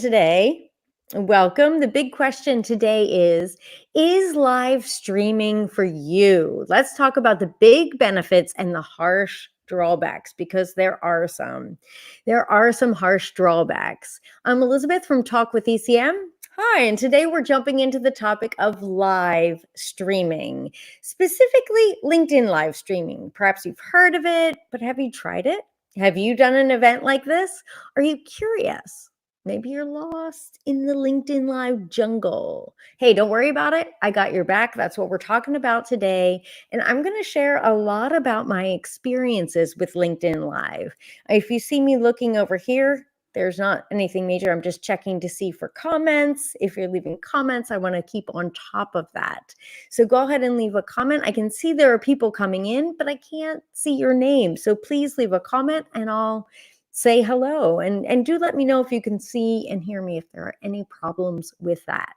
today. Welcome. The big question today is live streaming for you? Let's talk about the big benefits and the harsh drawbacks because there are some. There are some harsh drawbacks. I'm Elizabeth from Talk with ECM. Hi, and today we're jumping into the topic of live streaming, specifically LinkedIn live streaming. Perhaps you've heard of it, but have you tried it? Have you done an event like this? Are you curious? Maybe you're lost in the LinkedIn Live jungle. Hey, don't worry about it. I got your back. That's what we're talking about today. And I'm going to share a lot about my experiences with LinkedIn Live. If you see me looking over here, there's not anything major. I'm just checking to see for comments. If you're leaving comments, I want to keep on top of that. So go ahead and leave a comment. I can see there are people coming in, but I can't see your name. So please leave a comment and I'll say hello and do let me know if you can see and hear me if there are any problems with that.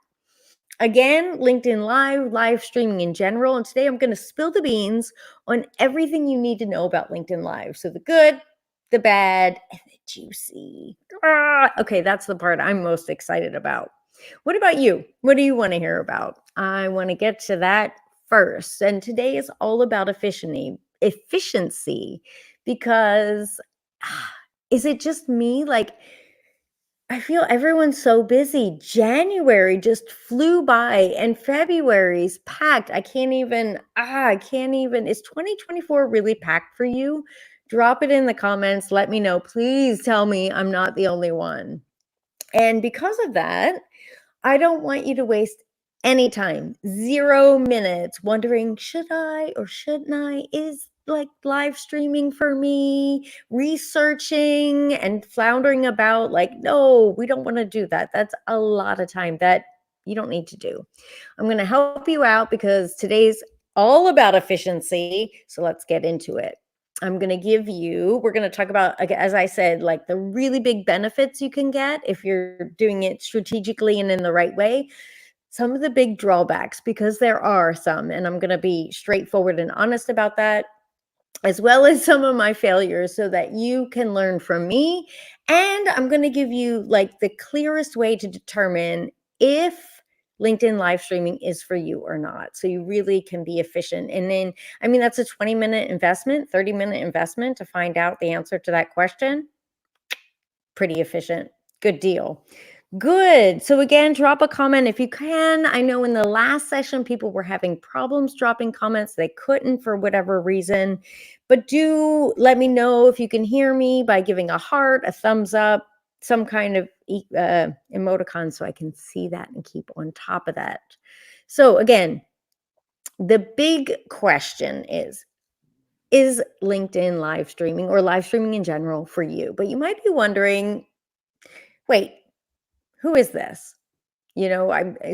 Again, LinkedIn live streaming in general, and today I'm going to spill the beans on everything you need to know about LinkedIn Live. So the good, the bad, and the juicy. Okay, that's the part I'm most excited about. What about you? What do you want to hear about? I want to get to that first. And today is all about efficiency because is it just me? I feel everyone's so busy. January just flew by and February's packed. I can't even. Is 2024 really packed for you? Drop it in the comments. Let me know. Please tell me I'm not the only one. And because of that, I don't want you to waste any time, 0 minutes wondering, should I or shouldn't I? Is like live streaming for me, researching and floundering about no, we don't want to do that. That's a lot of time that you don't need to do. I'm going to help you out because today's all about efficiency. So let's get into it. We're going to talk about, as I said, like the really big benefits you can get if you're doing it strategically and in the right way. Some of the big drawbacks, because there are some, and I'm going to be straightforward and honest about that, as well as some of my failures so that you can learn from me. And I'm going to give you like the clearest way to determine if LinkedIn live streaming is for you or not. So you really can be efficient. And then, that's a 20-minute investment, 30-minute investment to find out the answer to that question. Pretty efficient. Good deal. Good. So again, drop a comment if you can. I know in the last session, people were having problems dropping comments. They couldn't for whatever reason, but do let me know if you can hear me by giving a heart, a thumbs up, some kind of emoticon so I can see that and keep on top of that. So again, the big question is LinkedIn live streaming or live streaming in general for you? But you might be wondering, wait, who is this?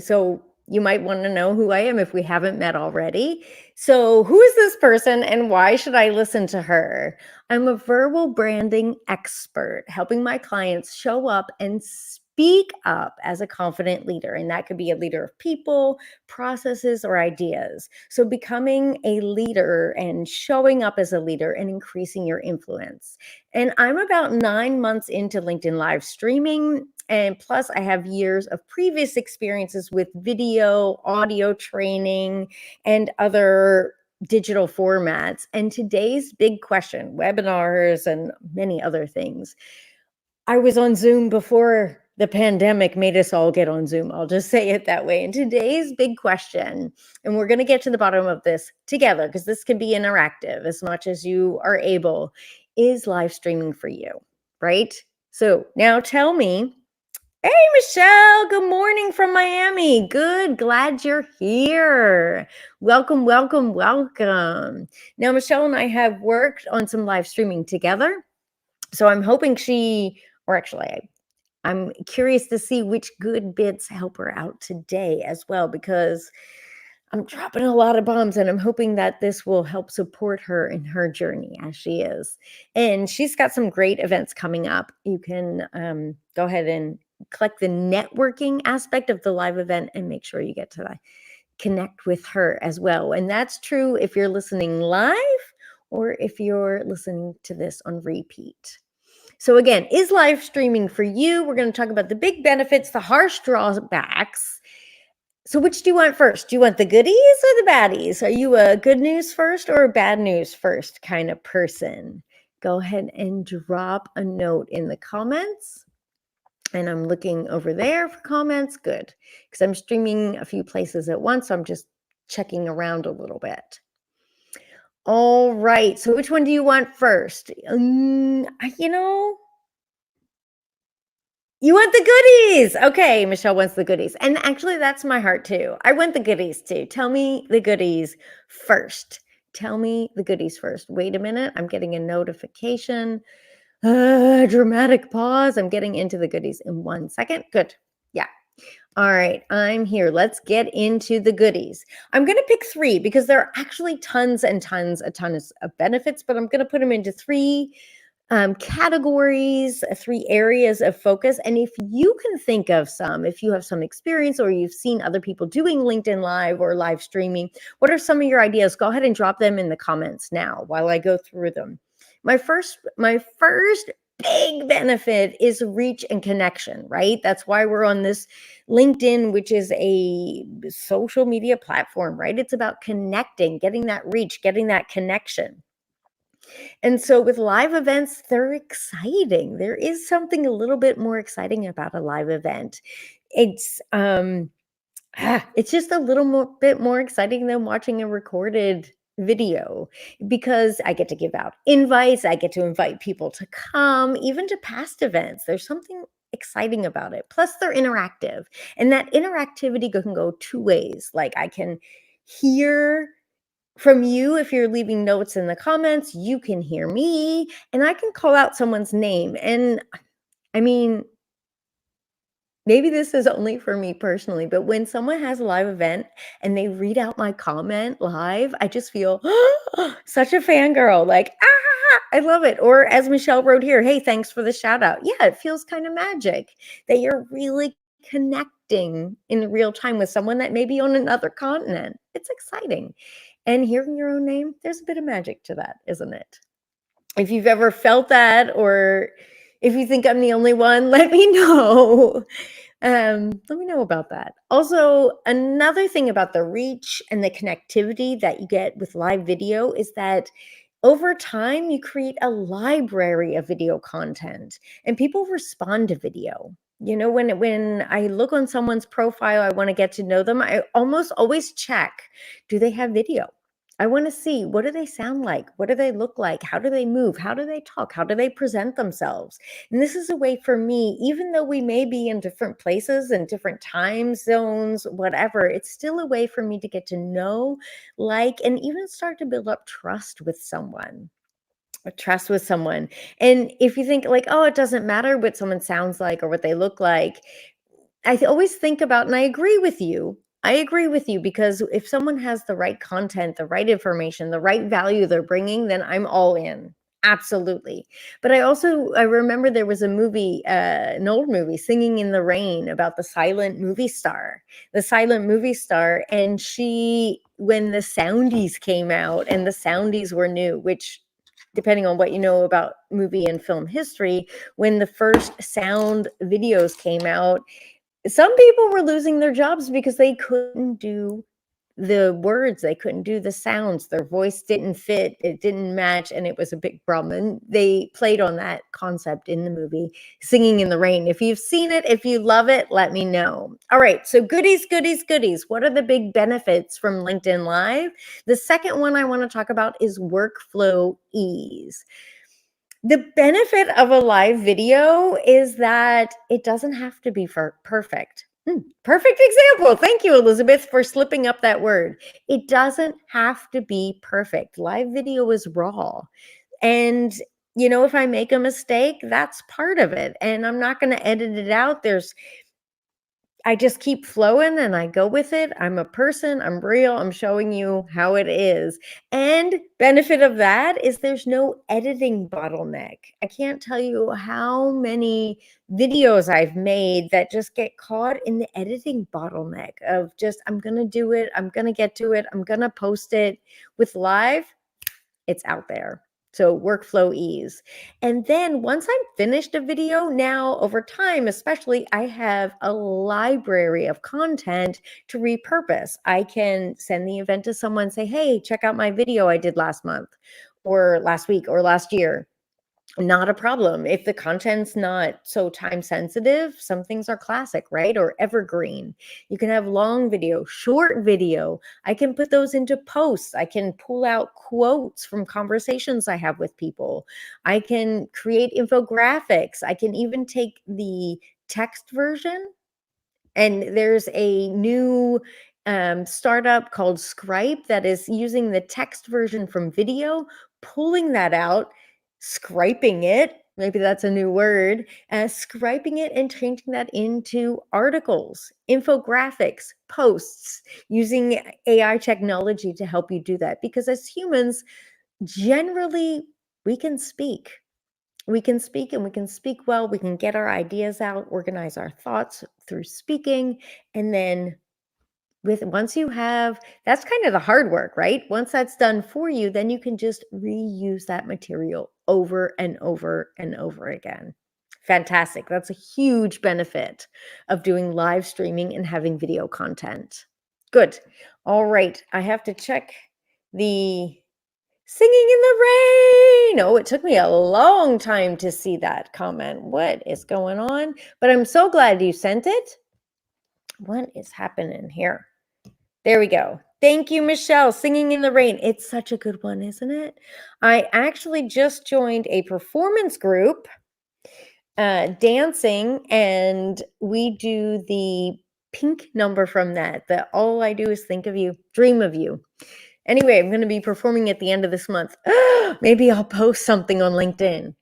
So you might want to know who I am if we haven't met already. So who is this person and why should I listen to her? I'm a verbal branding expert, helping my clients show up and speak up as a confident leader. And that could be a leader of people, processes, or ideas. So becoming a leader and showing up as a leader and increasing your influence. And I'm about 9 months into LinkedIn live streaming. And plus, I have years of previous experiences with video, audio training, and other digital formats. And today's big question, webinars and many other things. I was on Zoom before the pandemic made us all get on Zoom. I'll just say it that way. And today's big question, and we're going to get to the bottom of this together because this can be interactive as much as you are able, is live streaming for you, right? So now tell me, hey, Michelle, good morning from Miami. Good, glad you're here. Welcome, welcome, welcome. Now, Michelle and I have worked on some live streaming together. So I'm hoping I'm curious to see which good bits help her out today as well, because I'm dropping a lot of bombs and I'm hoping that this will help support her in her journey as she is. And she's got some great events coming up. You can go ahead and click the networking aspect of the live event and make sure you get to connect with her as well. And that's true if you're listening live or if you're listening to this on repeat. So again, is live streaming for you? We're going to talk about the big benefits, the harsh drawbacks. So which do you want first? Do you want the goodies or the baddies? Are you a good news first or a bad news first kind of person? Go ahead and drop a note in the comments. And I'm looking over there for comments. Good. Because I'm streaming a few places at once. So I'm just checking around a little bit. All right. So which one do you want first? You want the goodies. Okay, Michelle wants the goodies. And actually, that's my heart too. I want the goodies too. Tell me the goodies first. Tell me the goodies first. Wait a minute. I'm getting a notification. Dramatic pause. I'm getting into the goodies in 1 second. Good. Yeah. All right. I'm here. Let's get into the goodies. I'm going to pick 3 because there are actually tons and tons, a ton of benefits, but I'm going to put them into 3 categories, 3 areas of focus. And if you can think of some, if you have some experience or you've seen other people doing LinkedIn Live or live streaming, what are some of your ideas? Go ahead and drop them in the comments now while I go through them. My first big benefit is reach and connection, right? That's why we're on this LinkedIn, which is a social media platform, right? It's about connecting, getting that reach, getting that connection. And so with live events, they're exciting. There is something a little bit more exciting about a live event. It's just a little bit more exciting than watching a recorded video because I get to give out invites. I get to invite people to come, even to past events. There's something exciting about it. Plus, they're interactive, and that interactivity can go 2 ways. Like I can hear from you if you're leaving notes in the comments, you can hear me, and I can call out someone's name. And I mean, maybe this is only for me personally, but when someone has a live event and they read out my comment live, I just feel such a fangirl. Like, I love it. Or as Michelle wrote here, hey, thanks for the shout out. Yeah, it feels kind of magic that you're really connecting in real time with someone that may be on another continent. It's exciting. And hearing your own name, there's a bit of magic to that, isn't it? If you've ever felt that, or if you think I'm the only one, let me know. Let me know about that. Also, another thing about the reach and the connectivity that you get with live video is that over time, you create a library of video content and people respond to video. You know, when I look on someone's profile, I want to get to know them. I almost always check, do they have video? I want to see, what do they sound like? What do they look like? How do they move? How do they talk? How do they present themselves? And this is a way for me, even though we may be in different places and different time zones, whatever, it's still a way for me to get to know, like, and even start to build up trust with someone. And if you think like, oh, it doesn't matter what someone sounds like or what they look like, always think about, and I agree with you. I agree with you because if someone has the right content, the right information, the right value they're bringing, then I'm all in. Absolutely. But I remember there was a movie, an old movie, Singing in the Rain, about the silent movie star. And when the Soundies came out, and the Soundies were new, which, depending on what you know about movie and film history, when the first sound videos came out, some people were losing their jobs because they couldn't do the words, they couldn't do the sounds, their voice didn't fit, it didn't match, and it was a big problem. And they played on that concept in the movie Singing in the Rain. If you've seen it, if you love it, let me know. All right, so goodies. What are the big benefits from LinkedIn Live? The second one I want to talk about is workflow ease. The benefit of a live video is that it doesn't have to be perfect. Perfect example. Thank you, Elizabeth, for slipping up that word. It doesn't have to be perfect. Live video is raw. And, if I make a mistake, that's part of it. And I'm not going to edit it out. I just keep flowing and I go with it. I'm a person, I'm real, I'm showing you how it is. And benefit of that is there's no editing bottleneck. I can't tell you how many videos I've made that just get caught in the editing bottleneck of just, I'm going to do it, I'm going to get to it, I'm going to post it. With live, it's out there. So workflow ease. And then once I'm finished a video, now over time, especially, I have a library of content to repurpose. I can send the event to someone, say, hey, check out my video I did last month or last week or last year. Not a problem. If the content's not so time sensitive, some things are classic, right? Or evergreen. You can have long video, short video. I can put those into posts. I can pull out quotes from conversations I have with people. I can create infographics. I can even take the text version, and there's a new startup called Scribe that is using the text version from video, pulling that out, scriping it. Maybe that's a new word. Scriping it and changing that into articles, infographics, posts, using AI technology to help you do that. Because as humans, generally, we can speak. We can speak, and we can speak well. We can get our ideas out, organize our thoughts through speaking. And then once you have, that's kind of the hard work, right? Once that's done for you, then you can just reuse that material over and over and over again. Fantastic. That's a huge benefit of doing live streaming and having video content. Good. All right. I have to check the singing in the rain. Oh, it took me a long time to see that comment. What is going on? But I'm so glad you sent it. What is happening here? There we go. Thank you, Michelle. Singing in the Rain. It's such a good one, isn't it? I actually just joined a performance group, dancing, and we do the pink number from that. That all I do is think of you, dream of you. Anyway, I'm going to be performing at the end of this month. Maybe I'll post something on LinkedIn.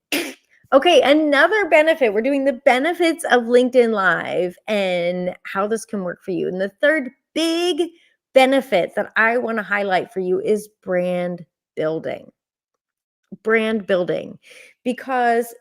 Okay, another benefit. We're doing the benefits of LinkedIn Live and how this can work for you. And the third big benefit that I want to highlight for you is brand building. Brand building. Because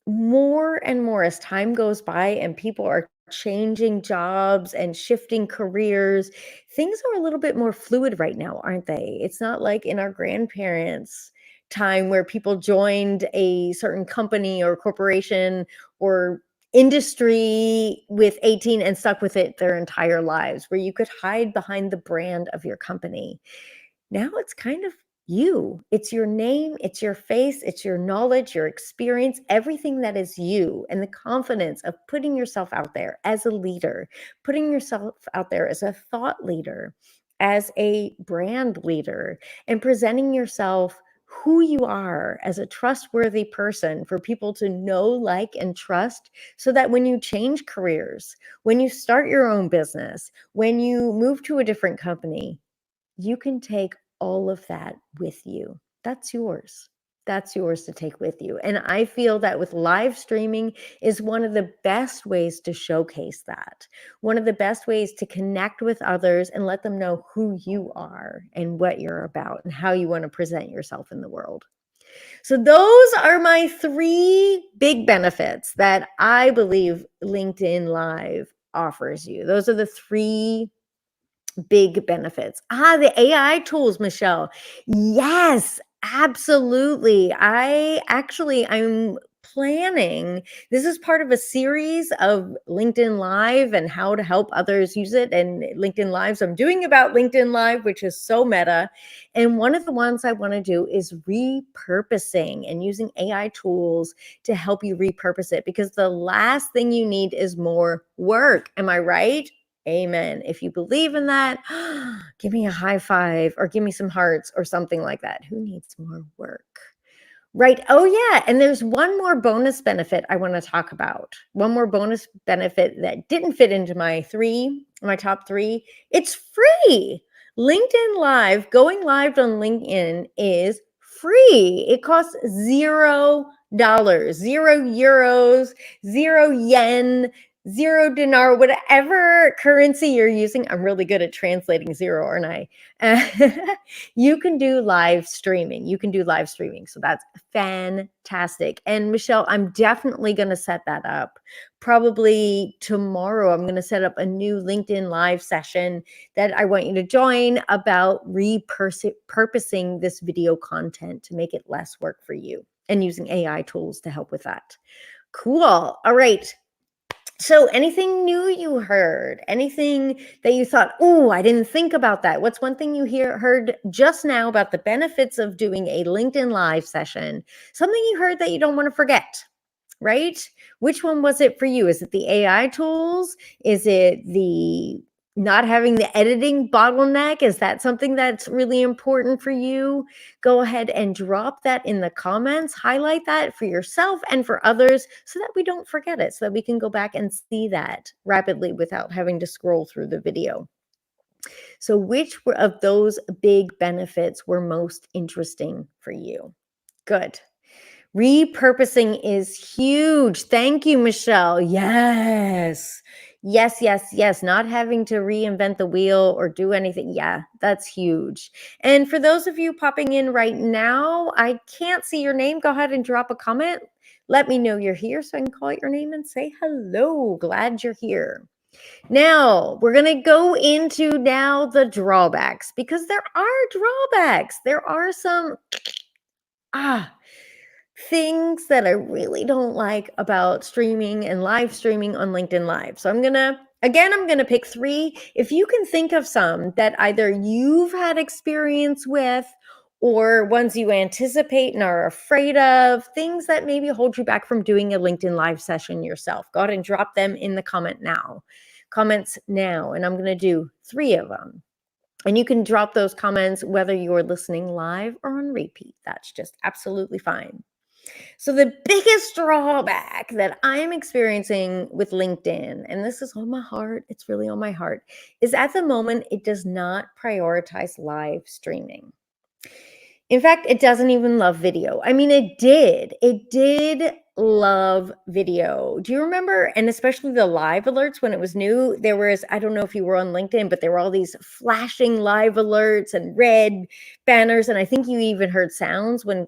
more and more as time goes by and people are changing jobs and shifting careers, things are a little bit more fluid right now, aren't they? It's not like in our grandparents' time where people joined a certain company or corporation or industry with 18 and stuck with it their entire lives, where you could hide behind the brand of your company. Now it's kind of you. It's your name, it's your face, it's your knowledge, your experience, everything that is you, and the confidence of putting yourself out there as a leader, putting yourself out there as a thought leader, as a brand leader, and presenting yourself who you are as a trustworthy person for people to know, like, and trust, so that when you change careers, when you start your own business, when you move to a different company, you can take all of that with you. That's yours. That's yours to take with you. And I feel that with live streaming is one of the best ways to showcase that. One of the best ways to connect with others and let them know who you are and what you're about and how you want to present yourself in the world. So those are my three big benefits that I believe LinkedIn Live offers you. Those are the three big benefits. The AI tools, Michelle. Yes, absolutely. I'm planning. This is part of a series of LinkedIn Live and how to help others use it. And LinkedIn Lives I'm doing about LinkedIn Live, which is so meta. And one of the ones I want to do is repurposing and using AI tools to help you repurpose it, because the last thing you need is more work. Am I right? Amen. If you believe in that, give me a high five or give me some hearts or something like that. Who needs more work? Right. Oh, yeah. And there's one more bonus benefit I want to talk about. One more bonus benefit that didn't fit into my top three. It's free. LinkedIn Live, going live on LinkedIn is free. It costs $0, €0, €0, yen. 0 dinar, whatever currency you're using. I'm really good at translating zero, aren't I? You can do live streaming. You can do live streaming. So that's fantastic. And Michelle, I'm definitely going to set that up. Probably tomorrow, I'm going to set up a new LinkedIn live session that I want you to join about repurposing this video content to make it less work for you and using AI tools to help with that. Cool. All right. So anything new you heard? Anything that you thought, oh, I didn't think about that? What's one thing you heard just now about the benefits of doing a LinkedIn live session? Something you heard that you don't want to forget, right? Which one was it for you? Is it the AI tools? Is it the not having the editing bottleneck? Is that something that's really important for you? Go ahead and drop that in the comments. Highlight that for yourself and for others so that we don't forget it, so that we can go back and see that rapidly without having to scroll through the video. So which of those big benefits were most interesting for you? Good. Repurposing is huge. Thank you, Michelle. Yes. Yes, yes, yes. Not having to reinvent the wheel or do anything. Yeah, that's huge. And for those of you popping in right now, I can't see your name. Go ahead and drop a comment. Let me know you're here so I can call out your name and say hello. Glad you're here. Now, we're going to go into now the drawbacks, because there are drawbacks. There are some things that I really don't like about streaming and live streaming on LinkedIn Live. So I'm going to pick 3. If you can think of some that either you've had experience with or ones you anticipate and are afraid of, things that maybe hold you back from doing a LinkedIn Live session yourself, go ahead and drop them in the comments now. And I'm going to do 3 of them. And you can drop those comments whether you're listening live or on repeat. That's just absolutely fine. So the biggest drawback that I'm experiencing with LinkedIn, and this is on my heart, it's really on my heart, is at the moment it does not prioritize live streaming. In fact, it doesn't even love video. I mean, it did love video. Do you remember? And especially the live alerts when it was new, there was, I don't know if you were on LinkedIn, but there were all these flashing live alerts and red banners. And I think you even heard sounds when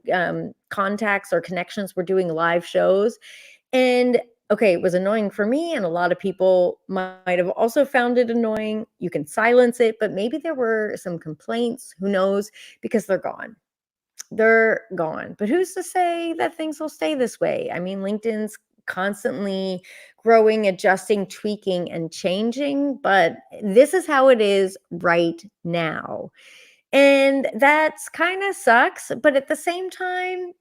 contacts or connections were doing live shows. And okay, it was annoying for me, and a lot of people might have also found it annoying. You can silence it, but maybe there were some complaints, who knows, because they're gone. They're gone. But who's to say that things will stay this way? I mean, LinkedIn's constantly growing, adjusting, tweaking, and changing, but this is how it is right now. And that's kind of sucks, but at the same time,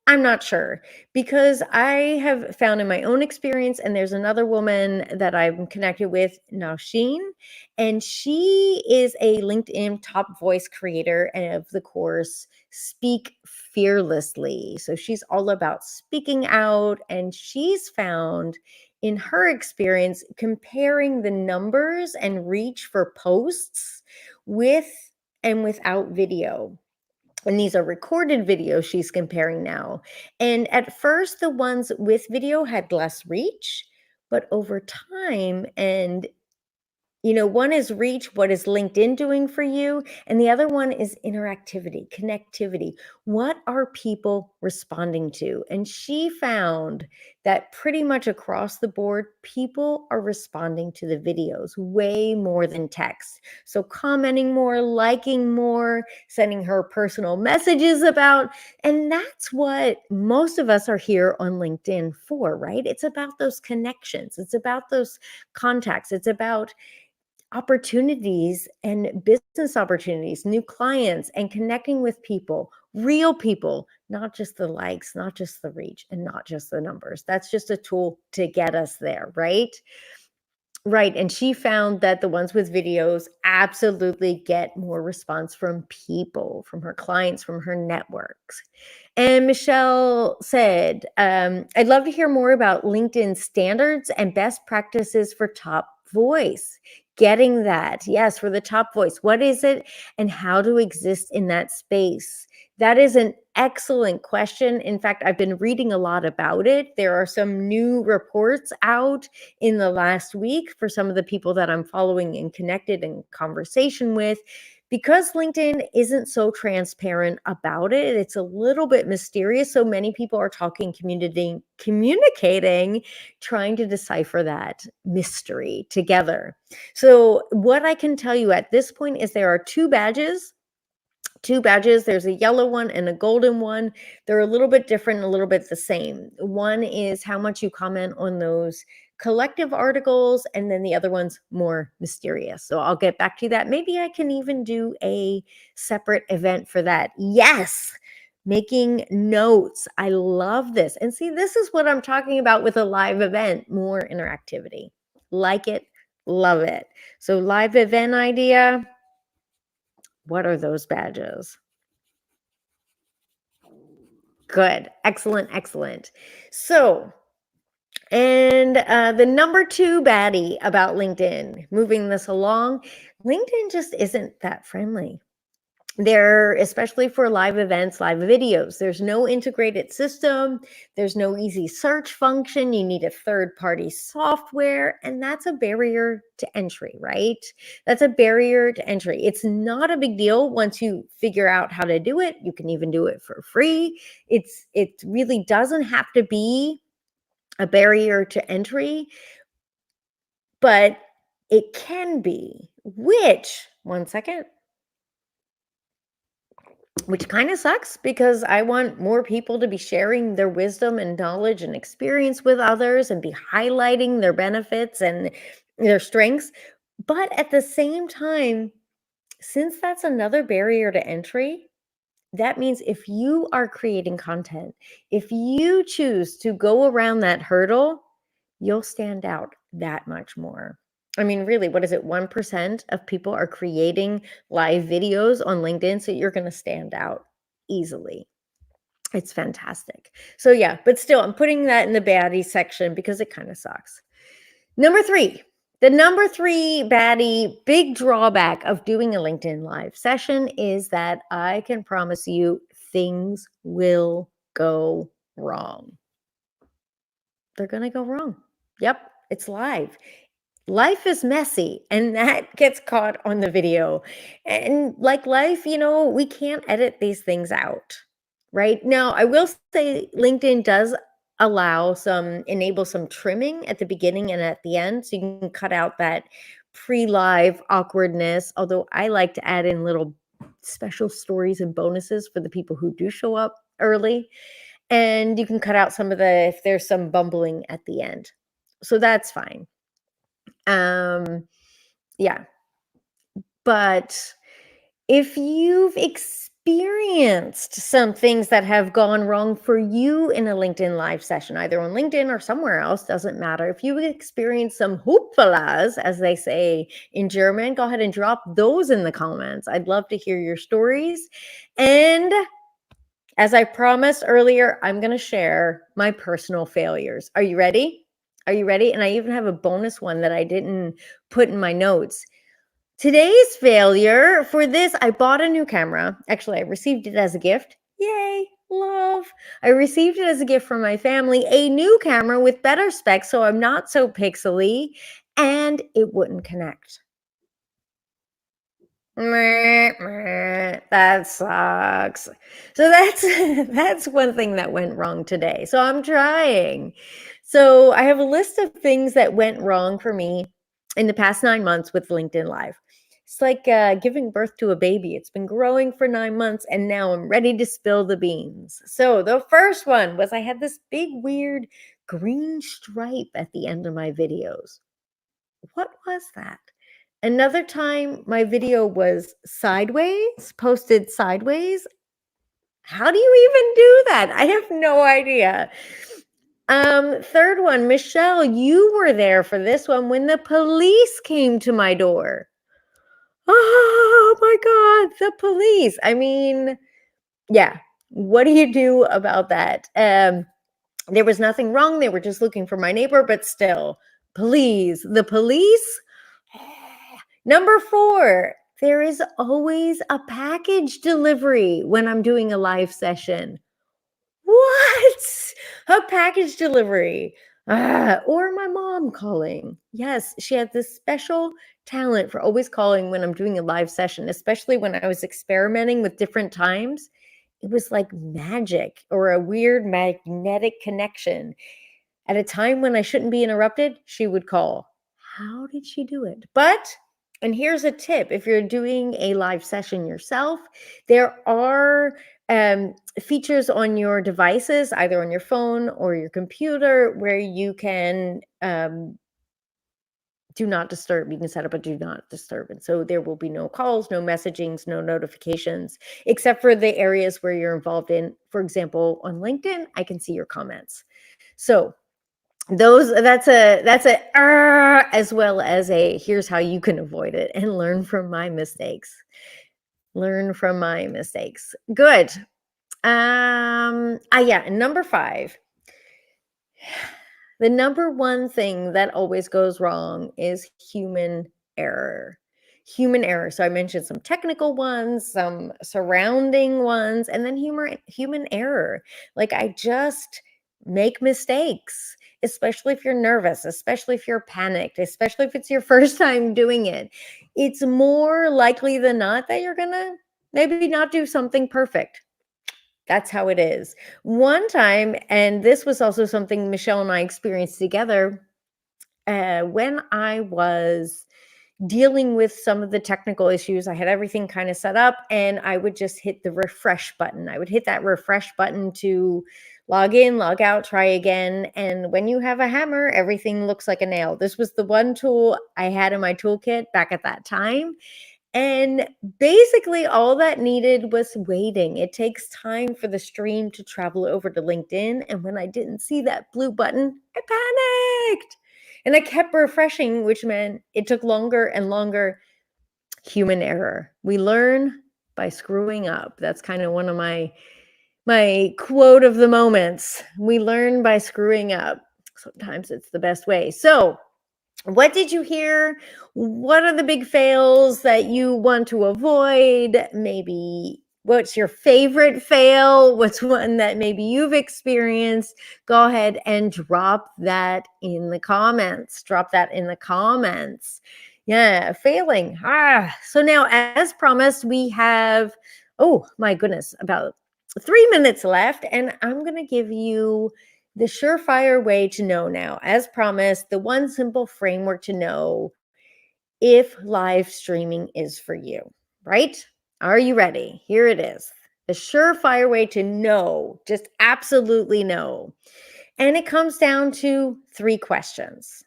I'm not sure, because I have found in my own experience, and there's another woman that I'm connected with, Nausheen, and she is a LinkedIn top voice creator and of the course Speak Fearlessly. So she's all about speaking out, and she's found in her experience comparing the numbers and reach for posts with and without video. And these are recorded videos she's comparing now. And at first, the ones with video had less reach, but over time, and one is reach, what is LinkedIn doing for you? And the other one is interactivity, connectivity. What are people responding to? And she found that pretty much across the board, people are responding to the videos way more than text. So commenting more, liking more, sending her personal messages about, and that's what most of us are here on LinkedIn for, right? It's about those connections. It's about those contacts. It's about opportunities and business opportunities, new clients, and connecting with people, real people, not just the likes, not just the reach, and not just the numbers. That's just a tool to get us there, right? Right. And she found that the ones with videos absolutely get more response from people, from her clients, from her networks. And Michelle said, I'd love to hear more about LinkedIn standards and best practices for top voice. Getting that. Yes, for the top voice. What is it and how to exist in that space? That is an excellent question. In fact, I've been reading a lot about it. There are some new reports out in the last week for some of the people that I'm following and connected in conversation with. Because LinkedIn isn't so transparent about it, it's a little bit mysterious. So many people are talking, communicating, trying to decipher that mystery together. So, what I can tell you at this point is there are two badges. There's a yellow one and a golden one. They're a little bit different, a little bit the same. One is how much you comment on those collective articles, and then the other one's more mysterious. So I'll get back to that. Maybe I can even do a separate event for that. Yes. Making notes. I love this. And see, this is what I'm talking about with a live event, more interactivity. Like it, love it. So, live event idea. What are those badges? Good. Excellent. Excellent. So, and the number two baddie about LinkedIn, moving this along, LinkedIn just isn't that friendly. There, especially for live events, live videos, there's no integrated system. There's no easy search function. You need a third-party software, and that's a barrier to entry, right? That's a barrier to entry. It's not a big deal once you figure out how to do it. You can even do it for free. It really doesn't have to be a barrier to entry, but it can be, which, one second, which kind of sucks because I want more people to be sharing their wisdom and knowledge and experience with others and be highlighting their benefits and their strengths. But at the same time, since that's another barrier to entry, that means if you are creating content, if you choose to go around that hurdle, you'll stand out that much more. I mean, really, what is it? 1% of people are creating live videos on LinkedIn, so you're going to stand out easily. It's fantastic. So yeah, but still, I'm putting that in the baddie section because it kind of sucks. Number three, the number three baddie, big drawback of doing a LinkedIn live session is that I can promise you things will go wrong. They're going to go wrong. Yep, it's live. Life is messy, and that gets caught on the video. And like life, we can't edit these things out. Right now, I will say LinkedIn does enable some trimming at the beginning and at the end. So you can cut out that pre-live awkwardness. Although I like to add in little special stories and bonuses for the people who do show up early. And you can cut out if there's some bumbling at the end. So that's fine. Yeah. But if you've experienced some things that have gone wrong for you in a LinkedIn live session, either on LinkedIn or somewhere else, doesn't matter. If you've experienced some hoopfalas, as they say in German, go ahead and drop those in the comments. I'd love to hear your stories. And as I promised earlier, I'm going to share my personal failures. Are you ready? Are you ready? And I even have a bonus one that I didn't put in my notes. Today's failure for this, I bought a new camera. Actually, I received it as a gift. Yay, love. I received it as a gift from my family, a new camera with better specs, so I'm not so pixely, and it wouldn't connect. That sucks. So that's one thing that went wrong today. So I'm trying. So I have a list of things that went wrong for me in the past 9 months with LinkedIn Live. It's like giving birth to a baby. It's been growing for 9 months, and now I'm ready to spill the beans. So the first one was I had this big, weird green stripe at the end of my videos. What was that? Another time my video was posted sideways. How do you even do that? I have no idea. Third one, Michelle, you were there for this one when the police came to my door. Oh my God, the police. I mean, yeah, what do you do about that? There was nothing wrong. They were just looking for my neighbor, but still, the police. Number 4, There is always a package delivery when I'm doing a live session. What? A package delivery. Or my mom calling. Yes, she had this special talent for always calling when I'm doing a live session, especially when I was experimenting with different times. It was like magic or a weird magnetic connection. At a time when I shouldn't be interrupted, she would call. How did she do it? And here's a tip if you're doing a live session yourself, there are features on your devices, either on your phone or your computer, where you can do not disturb. You can set up a do not disturb. And so there will be no calls, no messagings, no notifications, except for the areas where you're involved in. For example, on LinkedIn, I can see your comments. So that's a as well as a here's how you can avoid it and learn from my mistakes. Learn from my mistakes. Good. Yeah, number 5. The number one thing that always goes wrong is human error. Human error. So I mentioned some technical ones, some surrounding ones, and then human error. Like I just make mistakes, especially if you're nervous, especially if you're panicked, especially if it's your first time doing it. It's more likely than not that you're gonna maybe not do something perfect. That's how it is. One time, and this was also something Michelle and I experienced together, when I was dealing with some of the technical issues, I had everything kind of set up and I would just hit the refresh button. I would hit that refresh button to log in, log out, try again. And when you have a hammer, everything looks like a nail. This was the one tool I had in my toolkit back at that time. And basically, all that needed was waiting. It takes time for the stream to travel over to LinkedIn. And when I didn't see that blue button, I panicked. And I kept refreshing, which meant it took longer and longer. Human error. We learn by screwing up. That's kind of one of my quote of the moments. We learn by screwing up. Sometimes it's the best way. So, what did you hear? What are the big fails that you want to avoid? Maybe what's your favorite fail? What's one that maybe you've experienced? Go ahead and drop that in the comments. Drop that in the comments. Yeah, failing. So now, as promised, we have, oh my goodness, about 3 minutes left, and I'm going to give you the surefire way to know now, as promised, the one simple framework to know if live streaming is for you, right? Are you ready? Here it is. The surefire way to know, just absolutely know. And it comes down to 3 questions.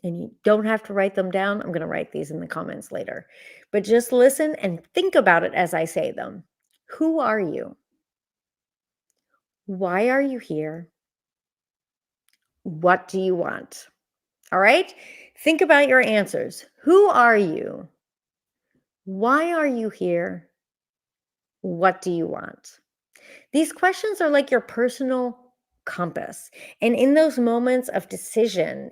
And you don't have to write them down. I'm going to write these in the comments later. But just listen and think about it as I say them. Who are you? Why are you here? What do you want? All right? Think about your answers. Who are you? Why are you here? What do you want? These questions are like your personal compass. And in those moments of decision,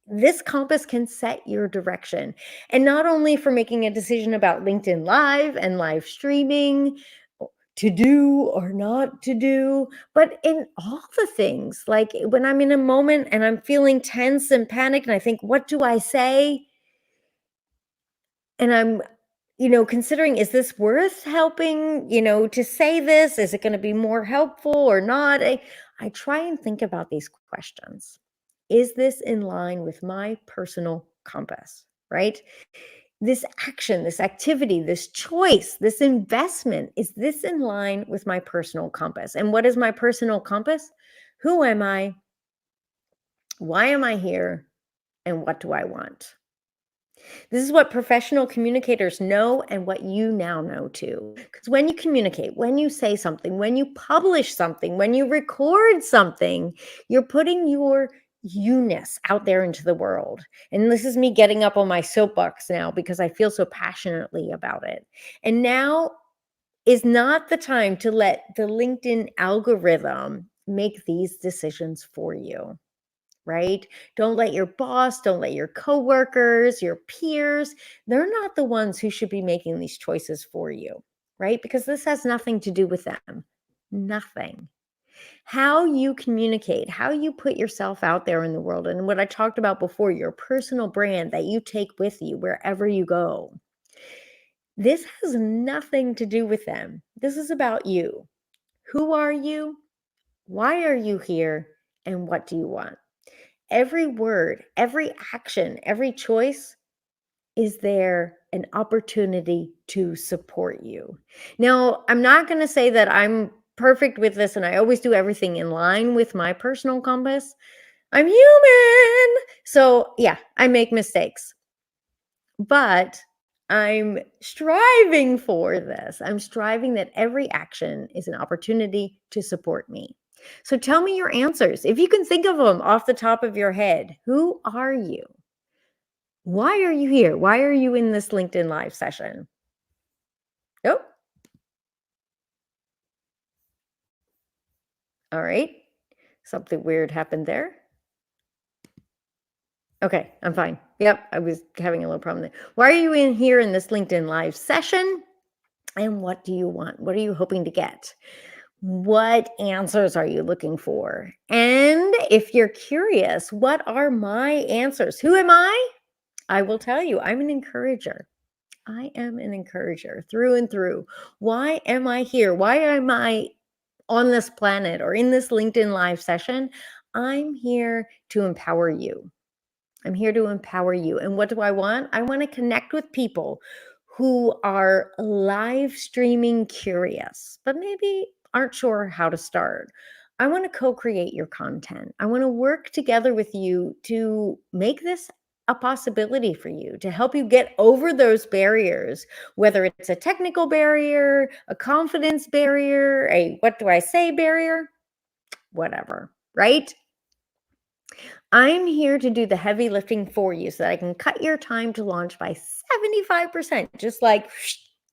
this compass can set your direction. And not only for making a decision about LinkedIn Live and live streaming, to do or not to do, but in all the things, like when I'm in a moment and I'm feeling tense and panicked and I think, what do I say? And I'm, considering, is this worth helping, to say this? Is it going to be more helpful or not? I try and think about these questions. Is this in line with my personal compass, right? This action, this activity, this choice, this investment, is this in line with my personal compass? And what is my personal compass? Who am I? Why am I here? And what do I want? This is what professional communicators know and what you now know too. Because when you communicate, when you say something, when you publish something, when you record something, you're putting your you-ness out there into the world. And this is me getting up on my soapbox now because I feel so passionately about it. And now is not the time to let the LinkedIn algorithm make these decisions for you. right? Don't let your boss, don't let your coworkers, your peers, they're not the ones who should be making these choices for you, right? Because this has nothing to do with them. Nothing. How you communicate, how you put yourself out there in the world, and what I talked about before, your personal brand that you take with you wherever you go. This has nothing to do with them. This is about you. Who are you? Why are you here? And what do you want? Every word, every action, every choice is there an opportunity to support you. Now, I'm not going to say that I'm perfect with this and I always do everything in line with my personal compass. I'm human. So, yeah, I make mistakes. But I'm striving for this. I'm striving that every action is an opportunity to support me. So tell me your answers. If you can think of them off the top of your head, who are you? Why are you here? Why are you in this LinkedIn Live session? Oh, all right. Something weird happened there. Okay, I'm fine. Yep, I was having a little problem there. Why are you in here in this LinkedIn Live session? And what do you want? What are you hoping to get? What answers are you looking for? And if you're curious, what are my answers? Who am I? I will tell you, I'm an encourager. I am an encourager through and through. Why am I here? Why am I on this planet or in this LinkedIn Live session? I'm here to empower you. I'm here to empower you. And what do I want? I want to connect with people who are live streaming curious, but maybe aren't sure how to start. I want to co create your content. I want to work together with you to make this a possibility for you, to help you get over those barriers, whether it's a technical barrier, a confidence barrier, a what do I say barrier, whatever, right? I'm here to do the heavy lifting for you so that I can cut your time to launch by 75%, just like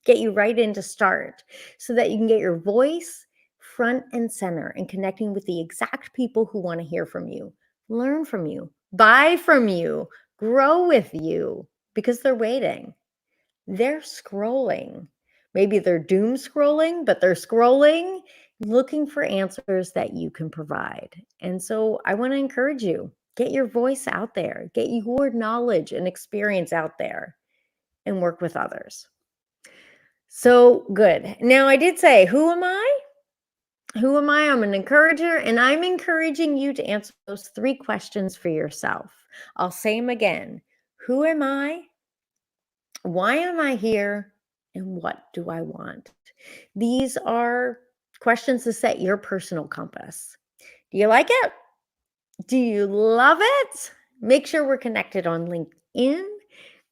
get you right into start so that you can get your voice front and center and connecting with the exact people who want to hear from you, learn from you, buy from you, grow with you because they're waiting. They're scrolling. Maybe they're doom scrolling, but they're scrolling looking for answers that you can provide. And so I want to encourage you, get your voice out there, get your knowledge and experience out there and work with others. So good. Now I did say, who am I? Who am I? I'm an encourager, and I'm encouraging you to answer those 3 questions for yourself. I'll say them again. Who am I? Why am I here? And what do I want? These are questions to set your personal compass. Do you like it? Do you love it? Make sure we're connected on LinkedIn.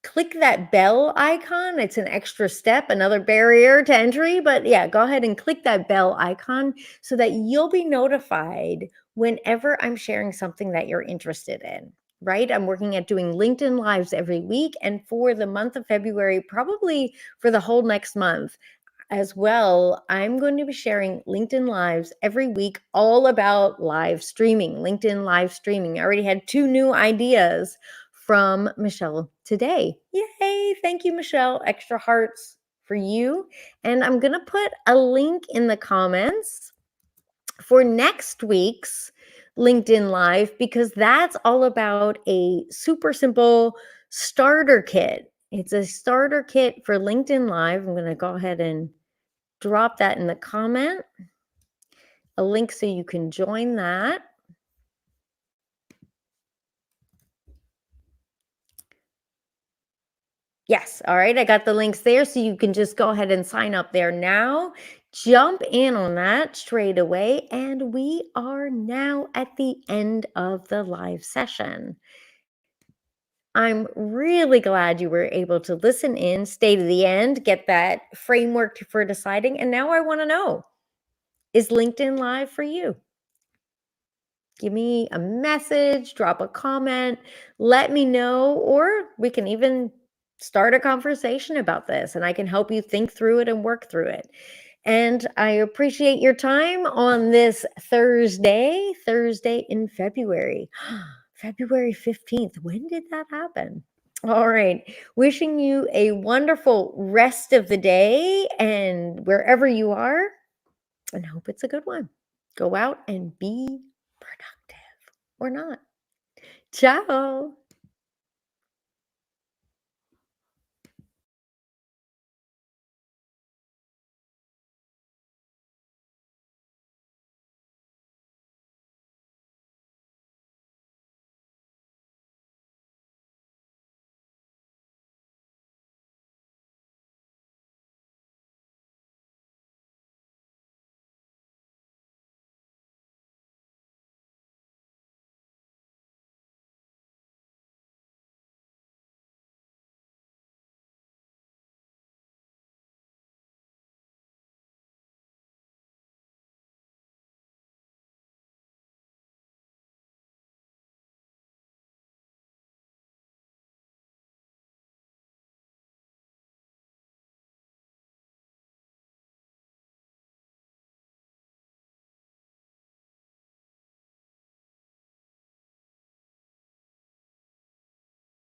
Click that bell icon. It's an extra step, another barrier to entry. But yeah, go ahead and click that bell icon so that you'll be notified whenever I'm sharing something that you're interested in. Right? I'm working at doing LinkedIn Lives every week. And for the month of February, probably for the whole next month, as well, I'm going to be sharing LinkedIn Lives every week, all about live streaming, LinkedIn live streaming. I already had 2 new ideas from Michelle today. Yay! Thank you, Michelle. Extra hearts for you. And I'm going to put a link in the comments for next week's LinkedIn Live because that's all about a super simple starter kit. It's a starter kit for LinkedIn Live. I'm going to go ahead and drop that in the comment, a link so you can join that. Yes, all right, I got the links there, so you can just go ahead and sign up there now. Jump in on that straight away, and we are now at the end of the live session. I'm really glad you were able to listen in, stay to the end, get that framework for deciding, and now I want to know, is LinkedIn Live for you? Give me a message, drop a comment, let me know, or we can even start a conversation about this and I can help you think through it and work through it. And I appreciate your time on this Thursday in February. February 15th. When did that happen? All right. Wishing you a wonderful rest of the day and wherever you are, and hope it's a good one. Go out and be productive or not. Ciao.